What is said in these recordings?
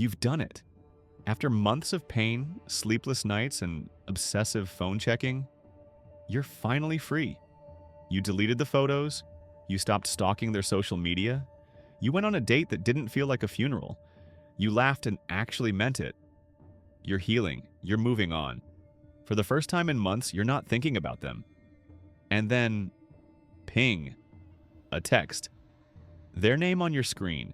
You've done it. After months of pain, sleepless nights, and obsessive phone checking, you're finally free. You deleted the photos, you stopped stalking their social media, you went on a date that didn't feel like a funeral, you laughed and actually meant it. You're healing, you're moving on. For the first time in months, you're not thinking about them. And then, ping, a text. Their name on your screen.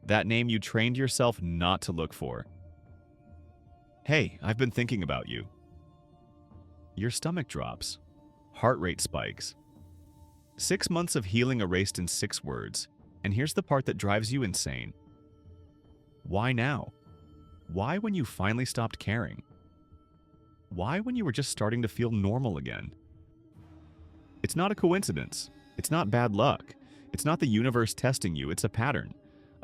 That name you trained yourself not to look for. Hey, I've been thinking about you. Your stomach drops. Heart rate spikes. 6 months of healing erased in 6 words. And here's the part that drives you insane. Why now? Why when you finally stopped caring? Why when you were just starting to feel normal again? It's not a coincidence. It's not bad luck. It's not the universe testing you. It's a pattern.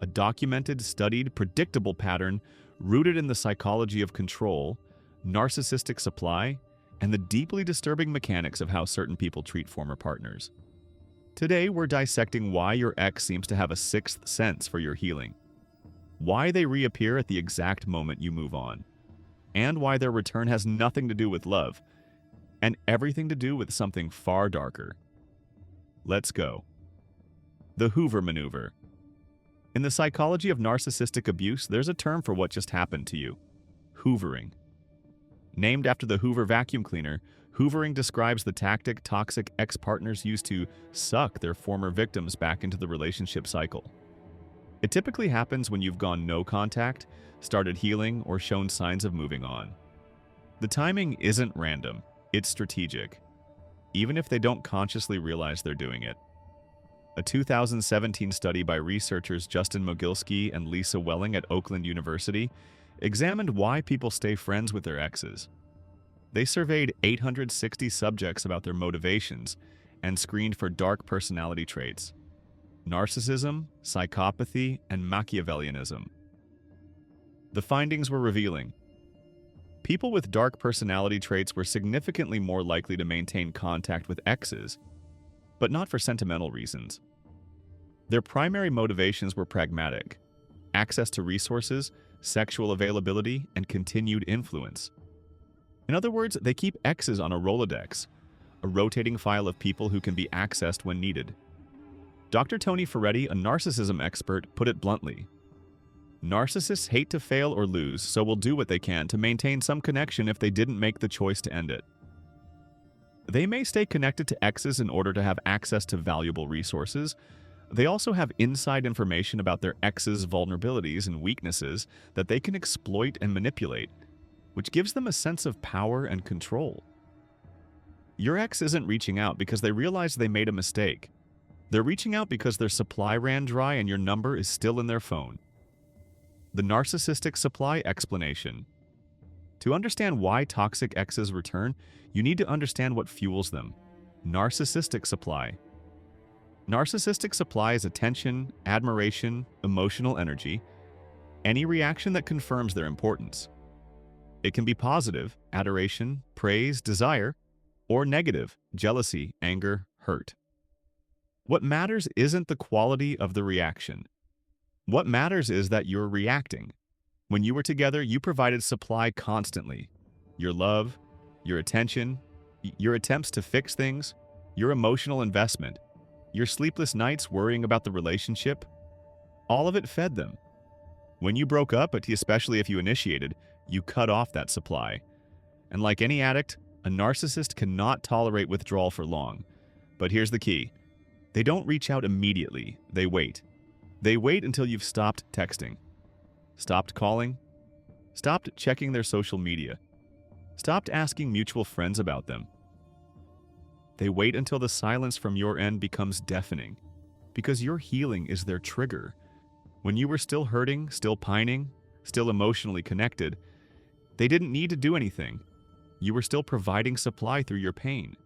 A documented, studied, predictable pattern rooted in the psychology of control, narcissistic supply, and the deeply disturbing mechanics of how certain people treat former partners. Today, we're dissecting why your ex seems to have a sixth sense for your healing, why they reappear at the exact moment you move on, and why their return has nothing to do with love, and everything to do with something far darker. Let's go. The Hoover Maneuver. In the psychology of narcissistic abuse, there's a term for what just happened to you: hoovering. Named after the Hoover vacuum cleaner, hoovering describes the tactic toxic ex-partners use to suck their former victims back into the relationship cycle. It typically happens when you've gone no contact, started healing, or shown signs of moving on. The timing isn't random, it's strategic, even if they don't consciously realize they're doing it. A 2017 study by researchers Justin Mogilski and Lisa Welling at Oakland University examined why people stay friends with their exes. They surveyed 860 subjects about their motivations and screened for dark personality traits: narcissism, psychopathy, and Machiavellianism. The findings were revealing. People with dark personality traits were significantly more likely to maintain contact with exes, but not for sentimental reasons. Their primary motivations were pragmatic: access to resources, sexual availability, and continued influence. In other words, they keep exes on a Rolodex, a rotating file of people who can be accessed when needed. Dr. Tony Ferretti, a narcissism expert, put it bluntly: narcissists hate to fail or lose, so will do what they can to maintain some connection if they didn't make the choice to end it. They may stay connected to exes in order to have access to valuable resources. They also have inside information about their exes' vulnerabilities and weaknesses that they can exploit and manipulate, which gives them a sense of power and control. Your ex isn't reaching out because they realize they made a mistake. They're reaching out because their supply ran dry and your number is still in their phone. The narcissistic supply explanation. To understand why toxic exes return, you need to understand what fuels them: narcissistic supply. Narcissistic supply is attention, admiration, emotional energy, any reaction that confirms their importance. It can be positive, adoration, praise, desire, or negative, jealousy, anger, hurt. What matters isn't the quality of the reaction. What matters is that you're reacting. When you were together, you provided supply constantly: your love, your attention, your attempts to fix things, your emotional investment, your sleepless nights worrying about the relationship. All of it fed them. When you broke up, especially if you initiated, you cut off that supply. And like any addict, a narcissist cannot tolerate withdrawal for long. But here's the key: they don't reach out immediately, they wait. They wait until you've stopped texting, stopped calling, stopped checking their social media, stopped asking mutual friends about them. They wait until the silence from your end becomes deafening, because your healing is their trigger. When you were still hurting, still pining, still emotionally connected, they didn't need to do anything. You were still providing supply through your pain.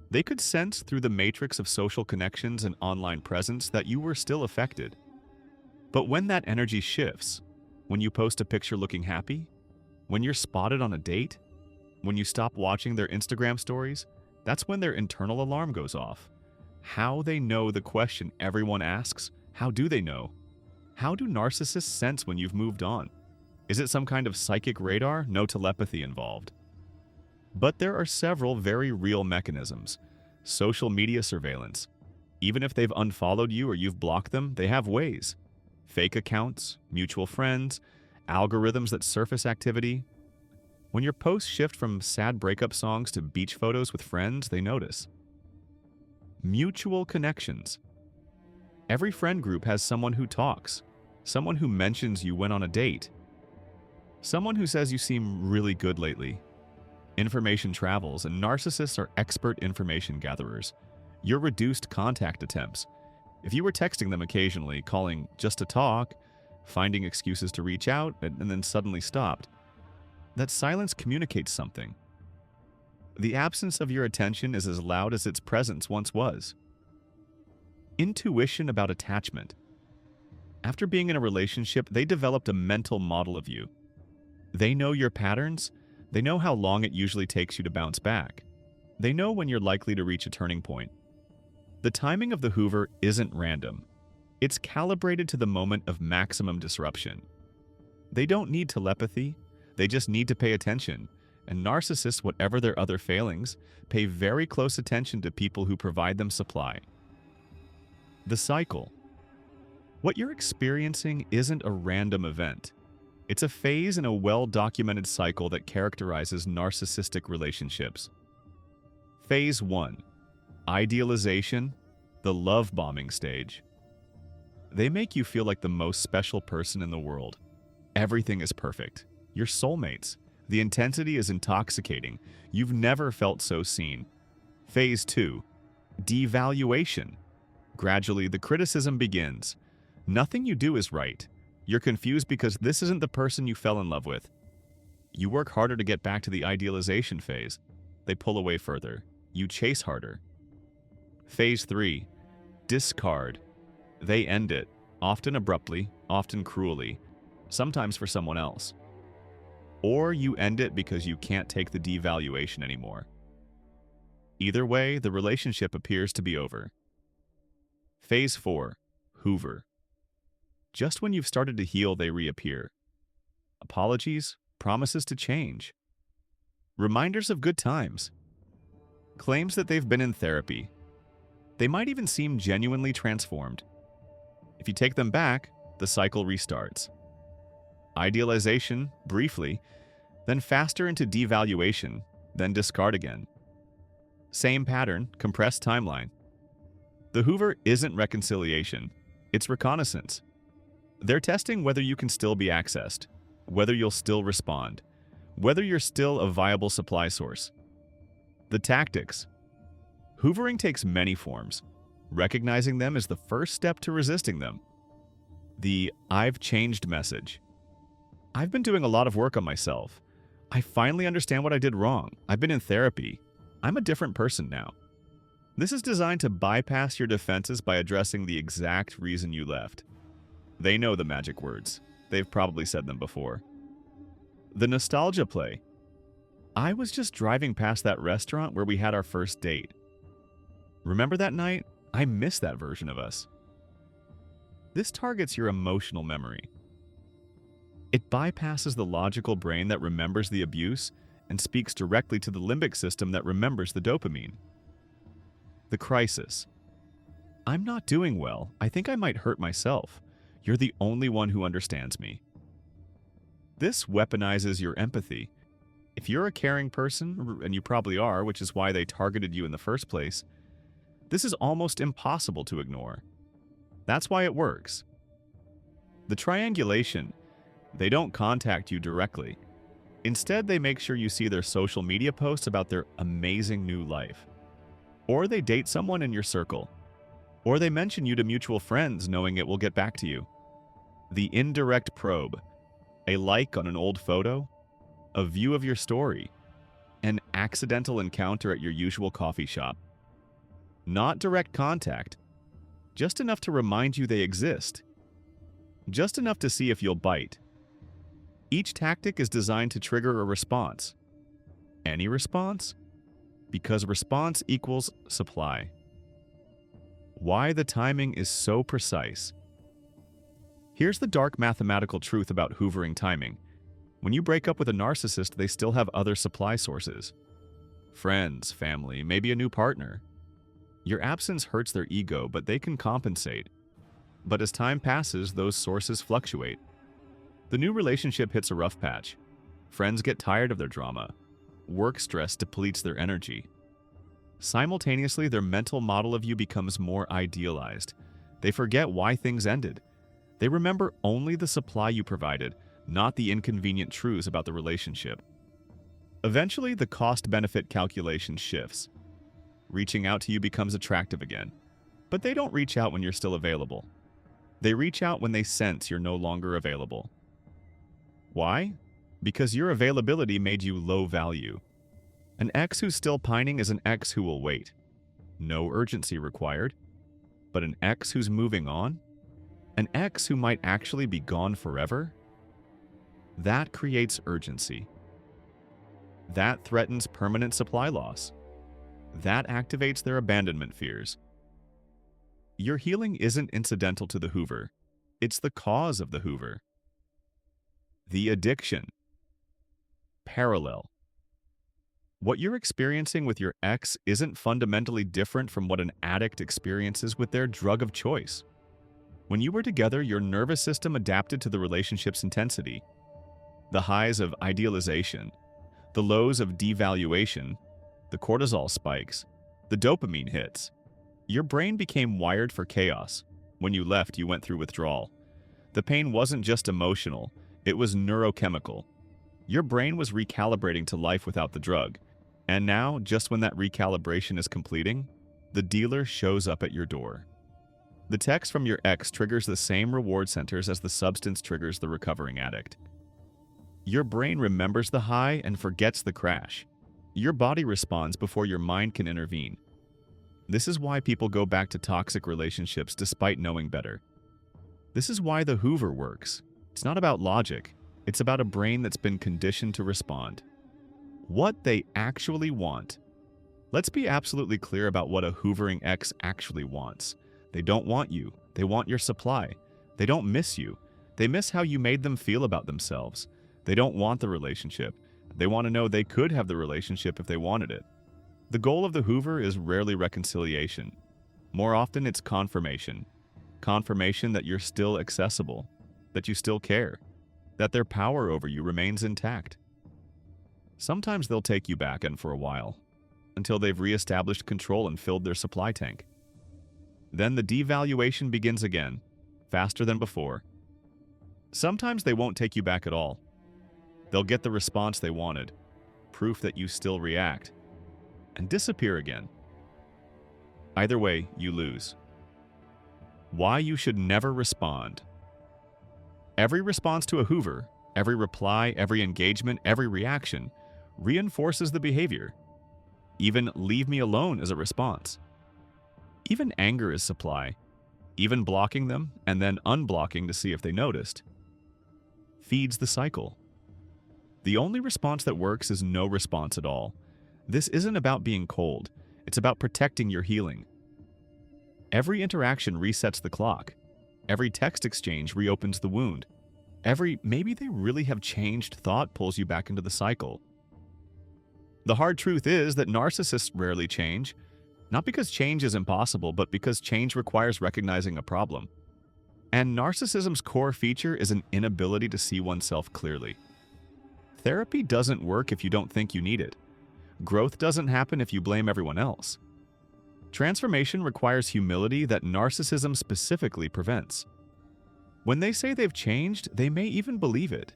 They could sense through the matrix of social connections and online presence that you were still affected. But when that energy shifts, when you post a picture looking happy, when you're spotted on a date, when you stop watching their Instagram stories, that's when their internal alarm goes off. How they know the question everyone asks: how do they know? How do narcissists sense when you've moved on? Is it some kind of psychic radar? No telepathy involved. But there are several very real mechanisms. Social media surveillance. Even if they've unfollowed you or you've blocked them, they have ways. Fake accounts, mutual friends, algorithms that surface activity. When your posts shift from sad breakup songs to beach photos with friends, they notice. Mutual connections. Every friend group has someone who talks, someone who mentions you went on a date, someone who says you seem really good lately. Information travels, and narcissists are expert information gatherers. Your reduced contact attempts. If you were texting them occasionally, calling just to talk, finding excuses to reach out, and then suddenly stopped, that silence communicates something. The absence of your attention is as loud as its presence once was. Intuition about attachment. After being in a relationship, they developed a mental model of you. They know your patterns. They know how long it usually takes you to bounce back. They know when you're likely to reach a turning point. The timing of the Hoover isn't random. It's calibrated to the moment of maximum disruption. They don't need telepathy. They just need to pay attention. And narcissists, whatever their other failings, pay very close attention to people who provide them supply. The cycle. What you're experiencing isn't a random event. It's a phase in a well-documented cycle that characterizes narcissistic relationships. Phase 1. Idealization, the love bombing stage. They make you feel like the most special person in the world. Everything is perfect. You're soulmates. The intensity is intoxicating. You've never felt so seen. Phase 2. Devaluation. Gradually, the criticism begins. Nothing you do is right. You're confused because this isn't the person you fell in love with. You work harder to get back to the idealization phase. They pull away further. You chase harder. Phase 3. Discard. They end it, often abruptly, often cruelly, sometimes for someone else. Or you end it because you can't take the devaluation anymore. Either way, the relationship appears to be over. Phase 4. Hoover. Just when you've started to heal, they reappear. Apologies, promises to change. Reminders of good times. Claims that they've been in therapy. They might even seem genuinely transformed. If you take them back, the cycle restarts. Idealization, briefly, then faster into devaluation, then discard again. Same pattern, compressed timeline. The Hoover isn't reconciliation, it's reconnaissance. They're testing whether you can still be accessed, whether you'll still respond, whether you're still a viable supply source. The tactics. Hoovering takes many forms. Recognizing them is the first step to resisting them. The "I've changed" message. I've been doing a lot of work on myself. I finally understand what I did wrong. I've been in therapy. I'm a different person now. This is designed to bypass your defenses by addressing the exact reason you left. They know the magic words. They've probably said them before. The nostalgia play. I was just driving past that restaurant where we had our first date. Remember that night? I miss that version of us. This targets your emotional memory. It bypasses the logical brain that remembers the abuse and speaks directly to the limbic system that remembers the dopamine. The crisis. I'm not doing well. I think I might hurt myself. You're the only one who understands me. This weaponizes your empathy. If you're a caring person, and you probably are, which is why they targeted you in the first place, this is almost impossible to ignore. That's why it works. The triangulation. They don't contact you directly. Instead, they make sure you see their social media posts about their amazing new life. Or they date someone in your circle. Or they mention you to mutual friends knowing it will get back to you. The indirect probe. A like on an old photo. A view of your story. An accidental encounter at your usual coffee shop. Not direct contact. Just enough to remind you they exist. Just enough to see if you'll bite. Each tactic is designed to trigger a response. Any response? Because response equals supply. Why the timing is so precise. Here's the dark mathematical truth about hoovering timing. When you break up with a narcissist, they still have other supply sources. Friends, family, maybe a new partner. Your absence hurts their ego, but they can compensate. But as time passes, those sources fluctuate. The new relationship hits a rough patch. Friends get tired of their drama. Work stress depletes their energy. Simultaneously, their mental model of you becomes more idealized. They forget why things ended. They remember only the supply you provided, not the inconvenient truths about the relationship. Eventually, the cost-benefit calculation shifts. Reaching out to you becomes attractive again. But they don't reach out when you're still available. They reach out when they sense you're no longer available. Why? Because your availability made you low value. An ex who's still pining is an ex who will wait. No urgency required. But an ex who's moving on? An ex who might actually be gone forever? That creates urgency. That threatens permanent supply loss. That activates their abandonment fears. Your healing isn't incidental to the hoover. It's the cause of the hoover. The addiction. Parallel. What you're experiencing with your ex isn't fundamentally different from what an addict experiences with their drug of choice. When you were together, your nervous system adapted to the relationship's intensity. The highs of idealization, the lows of devaluation, the cortisol spikes, the dopamine hits. Your brain became wired for chaos. When you left, you went through withdrawal. The pain wasn't just emotional, it was neurochemical. Your brain was recalibrating to life without the drug. And now, just when that recalibration is completing, the dealer shows up at your door. The text from your ex triggers the same reward centers as the substance triggers the recovering addict. Your brain remembers the high and forgets the crash. Your body responds before your mind can intervene. This is why people go back to toxic relationships despite knowing better. This is why the Hoover works. It's not about logic. It's about a brain that's been conditioned to respond. What they actually want. Let's be absolutely clear about what a hoovering ex actually wants. They don't want you. They want your supply. They don't miss you. They miss how you made them feel about themselves. They don't want the relationship. They want to know they could have the relationship if they wanted it. The goal of the hoover is rarely reconciliation. More often, it's confirmation. Confirmation that you're still accessible, that you still care, that their power over you remains intact. Sometimes they'll take you back in for a while, until they've reestablished control and filled their supply tank. Then the devaluation begins again, faster than before. Sometimes they won't take you back at all. They'll get the response they wanted, proof that you still react, and disappear again. Either way, you lose. Why you should never respond. Every response to a hoover, every reply, every engagement, every reaction, reinforces the behavior. Even leave me alone is a response. Even anger is supply. Even blocking them and then unblocking to see if they noticed feeds the cycle. The only response that works is no response at all. This isn't about being cold. It's about protecting your healing. Every interaction resets the clock. Every text exchange reopens the wound. Every "maybe they really have changed" thought pulls you back into the cycle. The hard truth is that narcissists rarely change, not because change is impossible, but because change requires recognizing a problem. And narcissism's core feature is an inability to see oneself clearly. Therapy doesn't work if you don't think you need it. Growth doesn't happen if you blame everyone else. Transformation requires humility that narcissism specifically prevents. When they say they've changed, they may even believe it.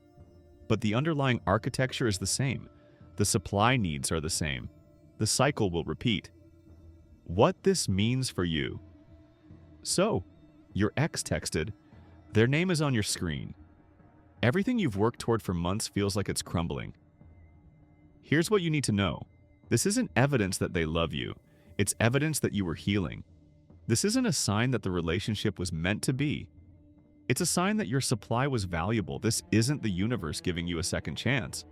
But the underlying architecture is the same. The supply needs are the same. The cycle will repeat. What this means for you. So, your ex texted, their name is on your screen. Everything you've worked toward for months feels like it's crumbling. Here's what you need to know. This isn't evidence that they love you. It's evidence that you were healing. This isn't a sign that the relationship was meant to be. It's a sign that your supply was valuable. This isn't the universe giving you a second chance.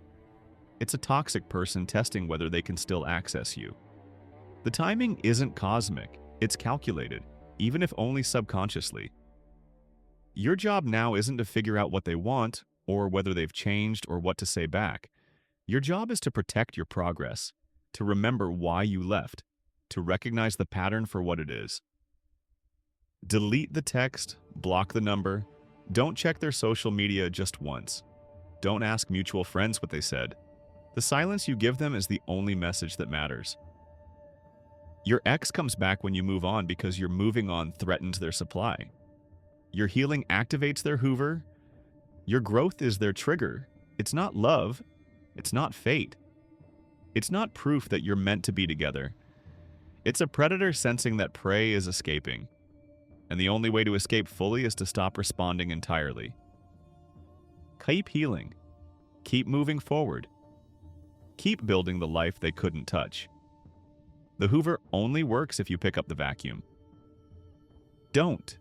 It's a toxic person testing whether they can still access you. The timing isn't cosmic. It's calculated, even if only subconsciously. Your job now isn't to figure out what they want, or whether they've changed, or what to say back. Your job is to protect your progress, to remember why you left, to recognize the pattern for what it is. Delete the text, block the number, don't check their social media just once. Don't ask mutual friends what they said. The silence you give them is the only message that matters. Your ex comes back when you move on because your moving on threatens their supply. Your healing activates their Hoover. Your growth is their trigger. It's not love. It's not fate. It's not proof that you're meant to be together. It's a predator sensing that prey is escaping. And the only way to escape fully is to stop responding entirely. Keep healing. Keep moving forward. Keep building the life they couldn't touch. The Hoover only works if you pick up the vacuum. Don't